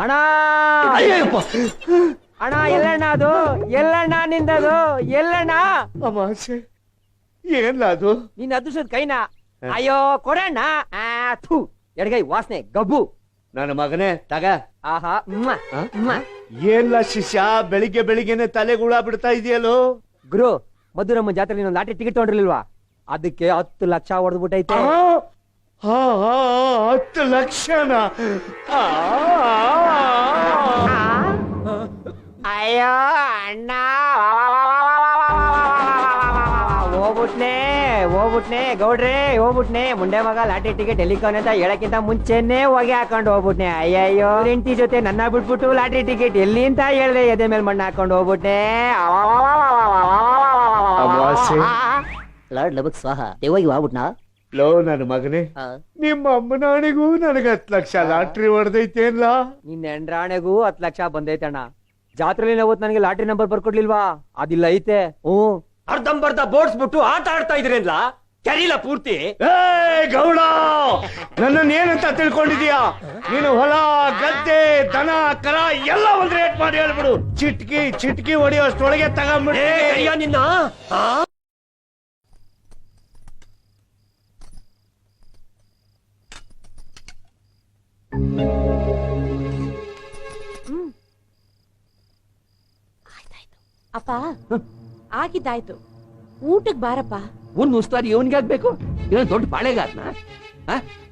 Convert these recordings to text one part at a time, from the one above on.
ಅಣ್ಣ ಅಯ್ಯಪ್ಪ ಅಣ್ಣ ಎಲ್ಲಣ್ಣ ಅದು ಎಲ್ಲಣ್ಣ ನಿಂದದು ಎಲ್ಲಣ್ಣ ಅಮಾಸೆ ಏನ್ಲ ಅದು ನಿನ್ನ ಅದೃಷ್ಟದ ಕೈನ ಅಯ್ಯೋ ಕೊಡಣ್ಣ ಥೂ ಎಡಗೈ ವಾಸನೆ ಗಬ್ಬು ನನ್ನ ಮಗನೇ ತಗ ಆಹಾ ಏನ್ಲ ಶಿಷ್ಯ ಬೆಳಿಗ್ಗೆ ಬೆಳಿಗ್ಗೆನೆ ತಲೆಗೂಳ ಬಿಡ್ತಾ ಇದೆಯಲ್ಲೋ ಗುರು ಮಧುರಮ್ಮ ಜಾತ್ರೆ ಇನ್ನೊಂದು ಲಾಟ್ರಿ ಟಿಕೆಟ್ ತಗೊಂಡಿರ್ಲಿಲ್ವಾ ಅದಕ್ಕೆ 10 ಲಕ್ಷ ಹೊಡೆದ್ಬಿಟ್ಟೈತೆ 10 ಲಕ್ಷನ ಅಯ್ಯೋ ಅಣ್ಣ ಹೋಗ್ಬಿಟ್ನೆ ಗೌಡ್ರೆ ಹೋಗ್ಬಿಟ್ನೆ ಮುಂಡೆ ಮಗ ಲಾಟ್ರಿ ಟಿಕೆಟ್ ಎಲ್ಲಿಕೋನೆ ಅಂತ ಹೇಳಕ್ಕಿಂತ ಮುಂಚೆನೆ ಹೋಗಿ ಹಾಕೊಂಡು ಹೋಗ್ಬಿಟ್ನೆ ಅಯ್ಯಯ್ಯೋ ಹೆಂಡತಿ ಜೊತೆ ನನ್ನ ಬಿಟ್ಬಿಟ್ಟು ಲಾಟ್ರಿ ಟಿಕೆಟ್ ಎಲ್ಲಿ ಅಂತ ಹೇಳ್ದೆ ಎದೆ ಮೇಲೆ ಮಣ್ಣು ಹಾಕೊಂಡು ಹೋಗ್ಬಿಟ್ನೆ ಲಾರ್ಡ್ ಲಬಕ್ ಸ್ವಾಹ ದೇವಾಗಿ ಹೋಗ್ಬಿಟ್ನಾ ಲೋ ನನ್ನ ಮಗನೇ ನಿಮ್ಮ ಅಮ್ಮನಾಣಿಗೂ ನನಗೆ 10 ಲಕ್ಷ ಲಾಟ್ರಿ ಹೊಡೆದೈತೇನ್ಲ ನಿನ್ನ ಎಂಡ್ರಾಣೆಗೂ 10 ಲಕ್ಷ ಬಂದೈತಣ್ಣ ಜಾತ್ರೆಲಿ ಅವತ್ತು ನನಗೆ ಲಾಟ್ರಿ ನಂಬರ್ ಬರ್ಕೊಡ್ಲಿಲ್ವಾ ಅದಿಲ್ಲ ಐತೆ ಅರ್ಧಂಬರ್ಧ ಬೋಡ್ಸ್ಬಿಟ್ಟು ಆಟ ಆಡ್ತಾ ಇದ್ರಲ್ಲ ಕೆರಿಲ ಪೂರ್ತಿ ಗೌಡ ನನ್ನನ್ನು ಏನಂತ ತಿಳ್ಕೊಂಡಿದೀಯಾ ನೀನು ಹೊಲ ಗದ್ದೆ ದನ ಕರ ಎಲ್ಲ ಒಂದ್ ರೇಟ್ ಮಾಡಿ ಹೇಳ್ಬಿಡು ಚಿಟ್ಕಿ ಹೊಡಿಯೋಷ್ಟೊಳಗೆ ತಗೊಂಡ್ಬಿಡಿ ನಿನ್ನ ಅಪ್ಪ ಆಗಿದ್ದಾಯ್ತು ಊಟಕ್ ಬಾರಪ್ಪ ಒಂದ್ ಉಸ್ತಾರಿ ಇವನ್ಗೆ ಆಗ್ಬೇಕು ಇವನ್ ದೊಡ್ಡ ಪಾಳೆಗಾರನ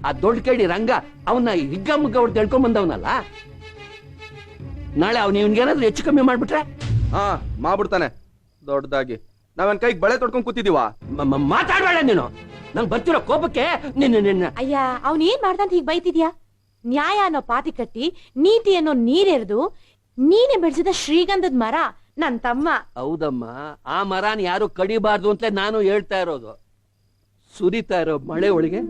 ಆ ದೊಡ್ಡ ಕೈಡಿ ರಂಗ ಅವನ್ನ ಹಿಗ್ಗ ಮುಗ್ಗ ಹೊಡೆದು ಎಳ್ಕೊಂಡ್ ಬಂದವನಲ್ಲ ನಾಳೆ ಅವ್ನ ಇವನ್ಗೇನಾದ್ರೂ ಹೆಚ್ಚು ಕಮ್ಮಿ ಮಾಡ್ಬಿಟ್ರೆ ಮಾಡ್ಬಿಡ್ತಾನೆ ದೊಡ್ಡದಾಗಿ ನಾವೇನ್ ಕೈಗೆ ಬಳೆ ತೊಡ್ಕೊಂಡ್ ಕೂತಿದೀವ ಮಾತಾಡ್ಬೇಡ ನೀನು ನಂಗೆ ಬರ್ತಿರೋ ಕೋಪಕ್ಕೆ ನಿನ್ನ ಅಯ್ಯ ಅವ್ನ್ ಏನ್ ಮಾಡ್ದಂತ ಹೀಗ್ ಬೈತಿದ್ಯಾ ನ್ಯಾಯ ಅನ್ನೋ ಪಾತಿ ಕಟ್ಟಿ ನೀತಿ ಅನ್ನೋ ನೀರೆರ್ದು ನೀನೆ ಬೆಳೆಸಿದ ಶ್ರೀಗಂಧದ ಮರ ನನ್ ತಮ್ಮ. ಹೌದಮ್ಮ, ಆ ಮರಾನ್ ಯಾರು ಕಡಿಬಾರ್ದು ಅಂತ ನಾನು ಹೇಳ್ತಾ ಇರೋದು. ಸುರಿತಾ ಇರೋ ಮಳೆ ಒಳಗೆ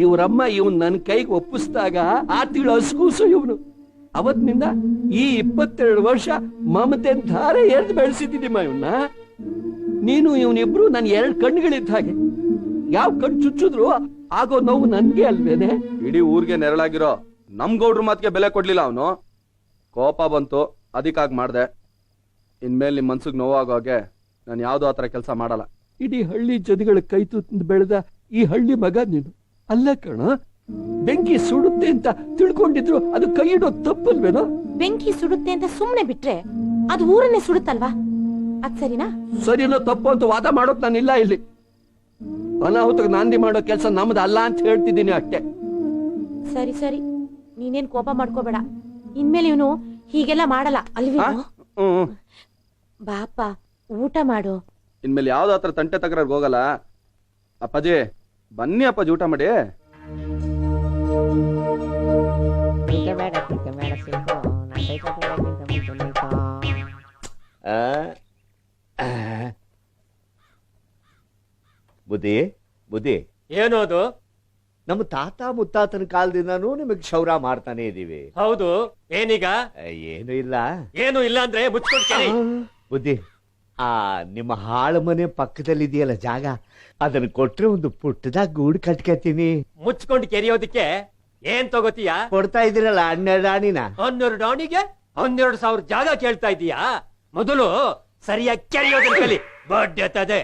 ಇವ್ರಮ್ಮ ಇವನ್ ನನ್ ಕೈಗೆ ಒಪ್ಪಿಸಿದಾಗ ಆ ತಿಳು ಹಸ್ಕೂಸು ಇವನು. ಅವತ್ತಿನಿಂದ ಈ 22 ವರ್ಷ ಮಮತೆ ಧಾರೆ ಎರ್ದು ಬೆಳೆಸಿದ್ದೀನಿಮ್ಮ ಇವನ್ನ. ನೀನು ಇವನಿಬ್ರು ನನ್ 2 ಕಣ್ಣುಗಳಿದ್ದ ಹಾಗೆ. ಯಾವ ಕಣ್ಣು ಚುಚ್ಚಿದ್ರು ಆಗೋ ನೋವು ನನ್ಗೆ ಅಲ್ವೇನೆ. ಇಡೀ ಊರ್ಗೆ ನೆರಳಾಗಿರೋ ನಮ್ ಗೌಡ್ರ ಮಾತಿಗೆ ಬೆಲೆ ಕೊಡ್ಲಿಲ್ಲ ಅವನು. ಕೋಪ ಬಂತು, ಅದಕ್ಕಾಗಿ ಮಾಡ್ದೆ. ಇನ್ಮೇಲೆ ನಿಮ್ ಮನ್ಸಿಗೆ ನೋವಾಗೋ ಹಾಗೆ ನಾನು ಯಾವ್ದೋ ಆತರ ಕೆಲಸ ಮಾಡಲ್ಲ. ಇಡೀ ಹಳ್ಳಿ ಜನಗಳ ಕೈ ತುತ್ತು ಬೆಳೆದ ಈ ಹಳ್ಳಿ ಮಗ ನೀನು ಅಲ್ಲ ಕಣ. ಬೆಂಕಿ ಸುಡುತ್ತೆ ಅಂತ ತಿಳ್ಕೊಂಡಿದ್ರು ಅದು ಕೈ ಇಡೋ ತಪ್ಪಲ್ವೇನೋ. ಬೆಂಕಿ ಸುಡುತ್ತೆ ಅಂತ ಸುಮ್ನೆ ಬಿಟ್ರೆ ಅದು ಊರನ್ನೇ ಸುಡುತ್ತಲ್ವಾ? ಅದ್ ಸರಿನಾ? ಸರಿನೋ ತಪ್ಪು ಅಂತ ವಾದ ಮಾಡೋಕ್ ನಾನಿಲ್ಲ ಇಲ್ಲಿ. ಅನಾಹುತಕ್ಕೆ ನಾಂದಿ ಮಾಡೋ ಕೆಲಸ ನಮ್ದು ಅಲ್ಲ ಅಂತ ಹೇಳ್ತಿದ್ದೀನಿ ಅಷ್ಟೇ. ಸರಿ ಸರಿ, ನೀನೇನ್ ಕೋಪ ಮಾಡ್ಕೋಬೇಡ. ಇನ್ಮೇಲೆ ಇವನು ಹೀಗೆಲ್ಲ ಮಾಡಲ್ಲ ಅಲ್ವೇ? ಬಾಪ ಊಟ ಮಾಡು. ಇನ್ಮೇಲೆ ಯಾವ್ದು ಆತರ ತಂಟೆ ತಕರಾರ್ಗೆ ಹೋಗಲ್ಲ. ಅಪ್ಪಾಜಿ ಬನ್ನಿ ಅಪ್ಪಾಜಿ, ಊಟ ಮಾಡಿ. ಬುದ್ಧಿ ಬುದ್ಧಿ, ಏನು ಅದು? ನಮ್ಮ ತಾತ ಮುತ್ತಾತನ ಕಾಲದಿಂದಾನು ನಿಮಗ್ ಕ್ಷೌರ ಮಾಡ್ತಾನೆ ಇದೀವಿ. ಹೌದು, ಏನೀಗ? ಏನು ಇಲ್ಲ. ಏನು ಇಲ್ಲ ಅಂದ್ರೆ ಮುಚ್ಕೊಡ್ತೀನಿ. ಬುದ್ಧಿ, ಆ ನಿಮ್ಮ ಹಾಳು ಮನೆ ಪಕ್ಕದಲ್ಲಿ ಇದೆಯಲ್ಲ ಜಾಗ, ಅದನ್ನ ಕೊಟ್ರೆ ಒಂದು ಪುಟ್ಟದಾಗ ಗೂಡು ಕಟ್ಕತೀನಿ. ಮುಚ್ಕೊಂಡು ಕೆರಿಯೋದಕ್ಕೆ ಏನ್ ತಗೋತೀಯ? ಕೊಡ್ತಾ ಇದ್ದೀರಲ್ಲ 12 ಆಣಿನ. 12 ಆಣಿಗೆ 12,000 ಜಾಗ ಕೇಳ್ತಾ ಇದೀಯಾ? ಮೊದಲು ಸರಿಯಾಗಿ ಕೆರಿಯೋದನ್ನ ಕಲಿ. ಬಡ್ಡೆ